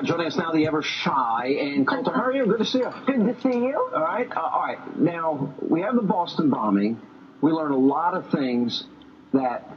Joining us now, the ever shy Ann Coulter. How are you? Good to see you. Good to see you. All right. All right. Now, we have the Boston bombing. We learned a lot of things that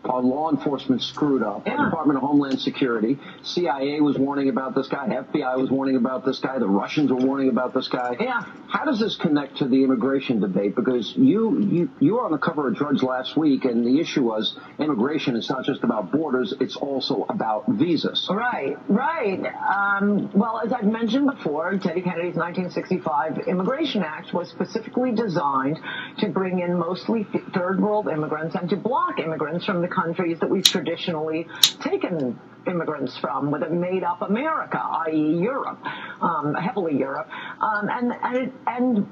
our law enforcement screwed up. Yeah. The Department of Homeland Security. CIA was warning about this guy. FBI was warning about this guy. The Russians were warning about this guy. Yeah. How does this connect to the immigration debate? Because you were on the cover of Drudge last week, and the issue was immigration is not just about borders, it's also about visas. Right. Well, as I've mentioned before, Teddy Kennedy's 1965 Immigration Act was specifically designed to bring in mostly third world immigrants and to block immigrants from the countries that we've traditionally taken immigrants from, with a made-up America, i.e. Europe, heavily Europe. And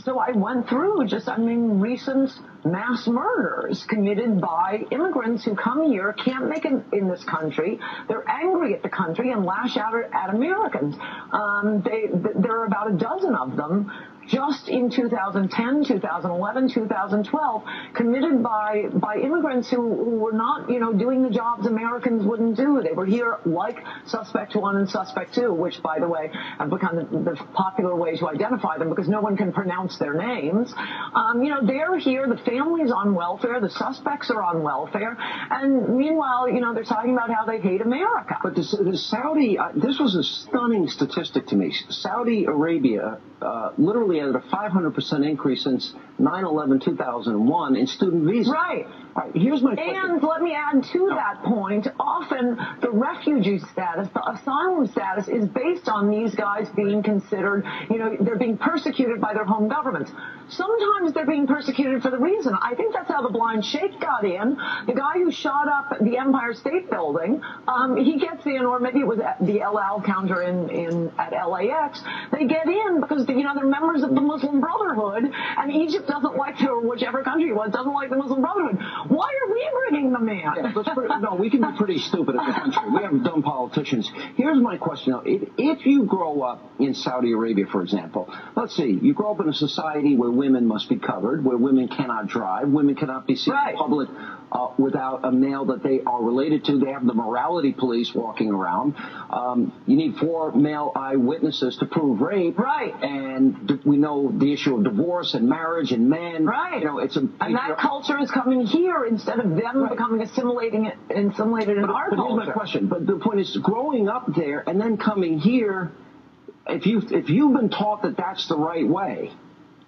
so I went through recent mass murders committed by immigrants who come here, can't make it in this country. They're angry at the country and lash out at Americans. There are about a dozen of them just in 2010, 2011, 2012, committed by immigrants who were not, doing the jobs Americans wouldn't do. They were here like Suspect 1 and Suspect 2, which, by the way, have become the popular way to identify them because no one can pronounce their names. They're here. The family's on welfare. The suspects are on welfare. And meanwhile, they're talking about how they hate America. But the Saudi, this was a stunning statistic to me. Saudi Arabia literally had a 500% increase since 9/11/2001 in student visas. Right. All right, here's my question. And let me add to that point, often the refugee status, the asylum status is based on these guys being considered, they're being persecuted by their home governments. Sometimes they're being persecuted for the reason. I think that's how the blind sheikh got in. The guy who shot up the Empire State Building, he gets in, or maybe it was at the El Al counter at LAX. They get in because, they're members of the Muslim Brotherhood, and Egypt doesn't like or whichever country it was, doesn't like the Muslim Brotherhood. Why are we bringing them in? Yeah, no, we can be pretty stupid as a country. We have dumb politicians. Here's my question. If you grow up in Saudi Arabia, for example, let's see, you grow up in a society where women must be covered, where women cannot drive, women cannot be seen in public without a male that they are related to. They have the morality police walking around. You need 4 male eyewitnesses to prove rape. Right. And we know the issue of divorce and marriage and men. Right. And that culture is coming here instead of them becoming assimilated in our culture. But here's my question. But the point is, growing up there and then coming here, if you've been taught that that's the right way,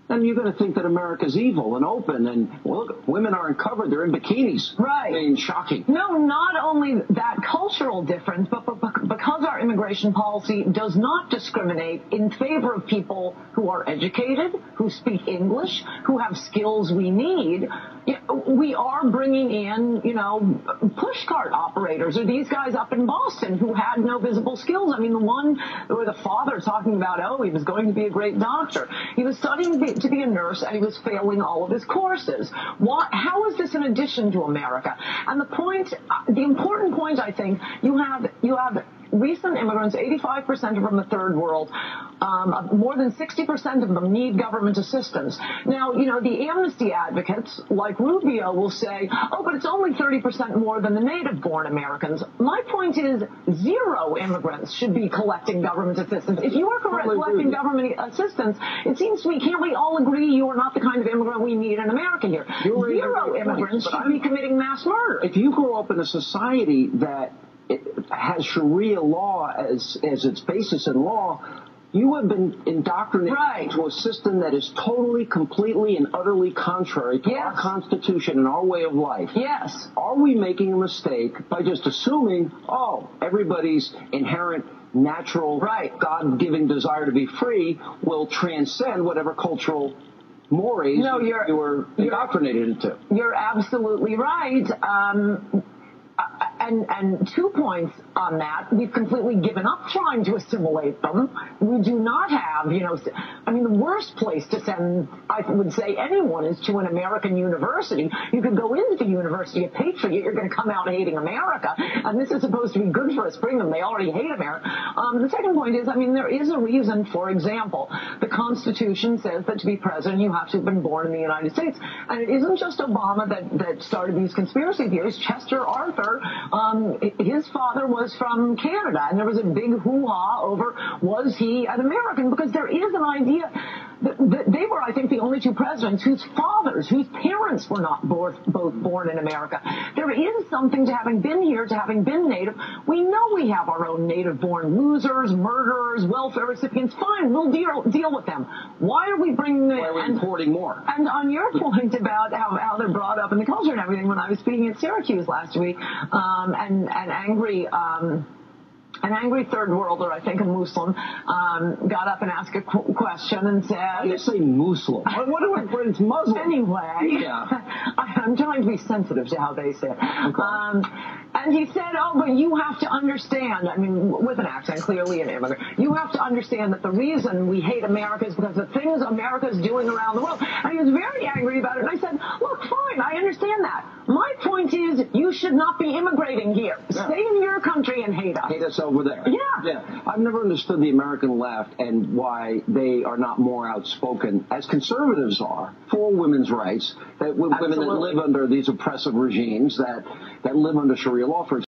then you're going to think that America's evil and open, and look, women aren't covered; they're in bikinis. Right. I mean, shocking. No, not only that cultural difference, but because our immigration policy does not discriminate in favor of people who are educated, who speak English, who have skills we need. We are bringing in, pushcart operators, or these guys up in Boston who had no visible skills. I mean, the one where the father talking about, he was going to be a great doctor. He was studying to be a nurse, and he was failing all of his courses. How is this in addition to America? And the important point, I think, you have recent immigrants, 85% are from the third world. More than 60% of them need government assistance. Now, the amnesty advocates, like Rubio, will say, but it's only 30% more than the native-born Americans. My point is, 0 immigrants should be collecting government assistance. If you are collecting government assistance, it seems to me, can't we all agree you are not the kind of immigrant we need in America here? 0 immigrants should be committing mass murder. If you grow up in a society that it has Sharia law as its basis in law, you have been indoctrinated into a system that is totally, completely, and utterly contrary to our Constitution and our way of life. Yes. Are we making a mistake by just assuming, everybody's inherent, natural, God-giving desire to be free will transcend whatever cultural mores you were indoctrinated into? You're absolutely right. And 2 points on that. We've completely given up trying to assimilate them. We do not have, the worst place to send, I would say, anyone is to an American university. You could go into the University of Patriot, you're going to come out hating America, and this is supposed to be good for us, bring them, they already hate America. The second point is, there is a reason, for example, the Constitution says that to be president, you have to have been born in the United States. And it isn't just Obama that started these conspiracy theories. Chester Arthur his father was from Canada, and there was a big hoo-ha over, was he an American? Because there is an idea that they were, I think, the only two presidents whose parents were not both born in America. There is something to having been here, to having been Native. We know we have our own Native-born losers, murderers, welfare recipients. Fine, we'll deal with them. Why are we bringing... Why are we importing more? And on your point about how they're brought up in the culture and everything, when I was speaking at Syracuse last week, an angry third worlder, I think a Muslim, got up and asked a question and said... You say Muslim. What is Muslim? Anyway, yeah. I'm trying to be sensitive to how they say it. Okay. And he said, but you have to understand, I mean, with an accent, clearly an immigrant, you have to understand that the reason we hate America is because of the things America's doing around the world. And he was very angry about it. And I said, look, fine, I understand that. My point is, you should not be immigrating here. Yeah. Stay in your country and hate us. Hate us over there. Yeah. I've never understood the American left and why they are not more outspoken, as conservatives are, for women's rights, that women that live under these oppressive regimes, that live under Sharia law, for example.